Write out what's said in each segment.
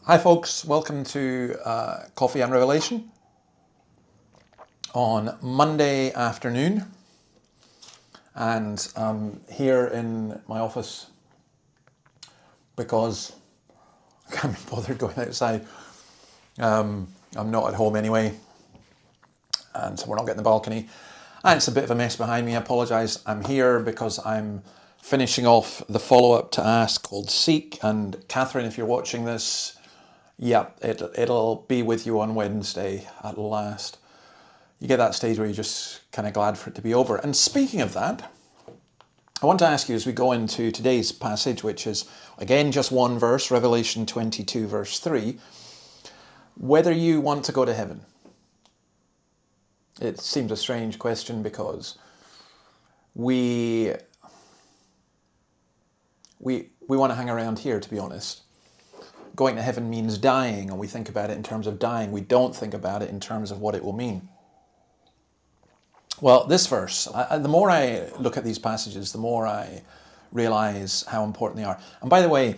Hi folks, welcome to Coffee and Revelation on Monday afternoon, and I'm here in my office because I can't be bothered going outside. I'm not at home anyway, and so we're not getting the balcony, and it's a bit of a mess behind me. I apologise. I'm here because I'm finishing off the follow-up to Ask called Seek, and Catherine, if you're watching this, yeah, it'll be with you on Wednesday at last. You get that stage where you're just kind of glad for it to be over. And speaking of that, I want to ask you as we go into today's passage, which is again just one verse, Revelation 22 verse 3, whether you want to go to heaven. It seems a strange question because we want to hang around here, to be honest. Going to heaven means dying, and we think about it in terms of dying. We don't think about it in terms of what it will mean. Well, this verse, the more I look at these passages, the more I realize how important they are. And by the way,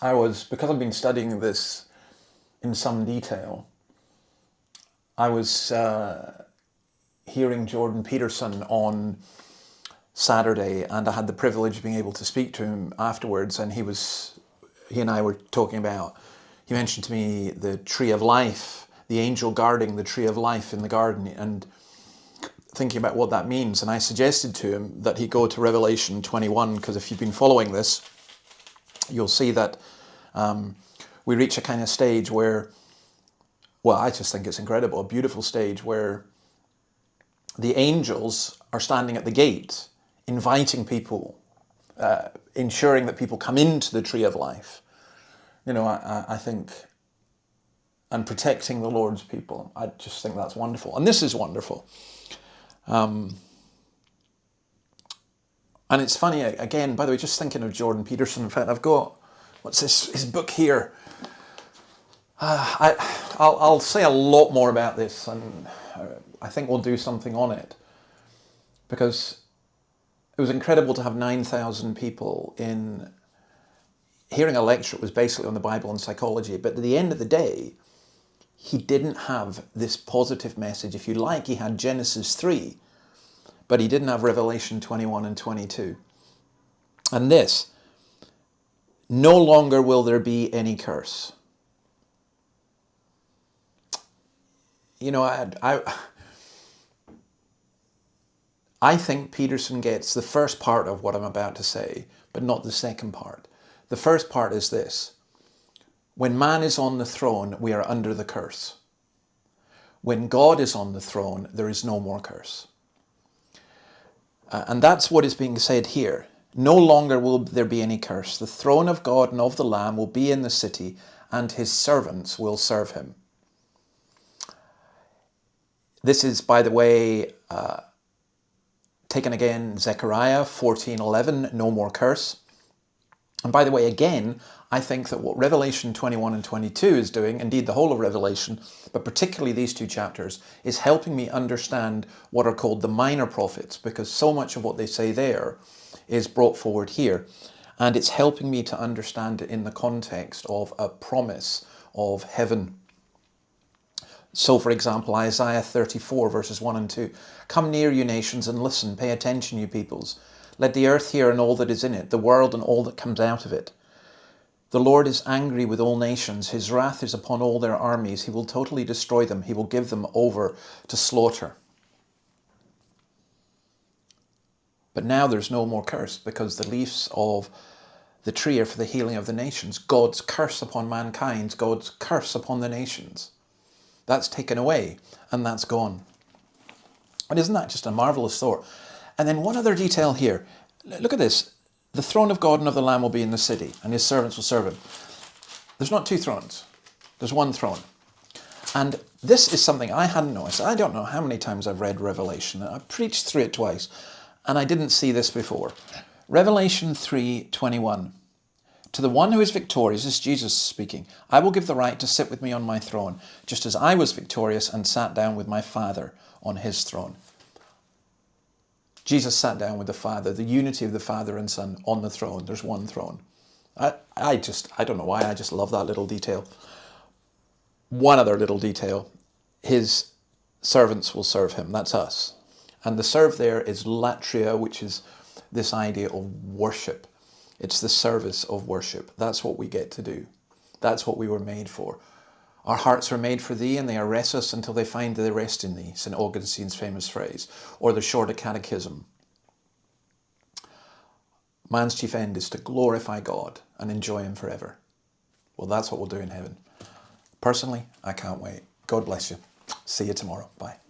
because I've been studying this in some detail, I was hearing Jordan Peterson on Saturday, and I had the privilege of being able to speak to him afterwards, and he and I were talking about, he mentioned to me the tree of life, the angel guarding the tree of life in the garden, and thinking about what that means. And I suggested to him that he go to Revelation 21, because if you've been following this, you'll see that we reach a kind of stage where, well, I just think it's incredible, a beautiful stage where the angels are standing at the gate, inviting people, ensuring that people come into the tree of life. You know, I think, and protecting the Lord's people. I just think that's wonderful. And this is wonderful. And it's funny, again, by the way, just thinking of Jordan Peterson. In fact, I've got, what's his book here? I'll say a lot more about this, and I think we'll do something on it. Because it was incredible to have 9,000 people in hearing a lecture. It was basically on the Bible and psychology, but at the end of the day, he didn't have this positive message. If you like, he had Genesis 3, but he didn't have Revelation 21 and 22. And this, no longer will there be any curse. You know, I think Peterson gets the first part of what I'm about to say, but not the second part. The first part is this: when man is on the throne, we are under the curse. When God is on the throne, there is no more curse. And that's what is being said here. No longer will there be any curse. The throne of God and of the Lamb will be in the city, and his servants will serve him. This is, by the way, taken again, Zechariah 14:11, no more curse. And by the way, again, I think that what Revelation 21 and 22 is doing, indeed the whole of Revelation, but particularly these two chapters, is helping me understand what are called the minor prophets, because so much of what they say there is brought forward here. And it's helping me to understand it in the context of a promise of heaven. So, for example, Isaiah 34 verses 1 and 2. Come near, you nations, and listen. Pay attention, you peoples. Let the earth hear and all that is in it, the world and all that comes out of it. The Lord is angry with all nations. His wrath is upon all their armies. He will totally destroy them. He will give them over to slaughter. But now there's no more curse, because the leaves of the tree are for the healing of the nations. God's curse upon mankind, God's curse upon the nations. That's taken away, and that's gone. And isn't that just a marvelous thought? And then one other detail here. Look at this. The throne of God and of the Lamb will be in the city, and his servants will serve him. There's not two thrones. There's one throne. And this is something I hadn't noticed. I don't know how many times I've read Revelation. I've preached through it twice, and I didn't see this before. Revelation 3:21. To the one who is victorious, this is Jesus speaking, I will give the right to sit with me on my throne, just as I was victorious and sat down with my Father on his throne. Jesus sat down with the Father, the unity of the Father and Son on the throne. There's one throne. I don't know why, I just love that little detail. One other little detail, his servants will serve him, that's us. And the serve there is latria, which is this idea of worship. It's the service of worship. That's what we get to do. That's what we were made for. Our hearts are made for thee, and they are restless until they find they rest in thee. St. Augustine's famous phrase. Or the Shorter Catechism. Man's chief end is to glorify God and enjoy him forever. Well, that's what we'll do in heaven. Personally, I can't wait. God bless you. See you tomorrow. Bye.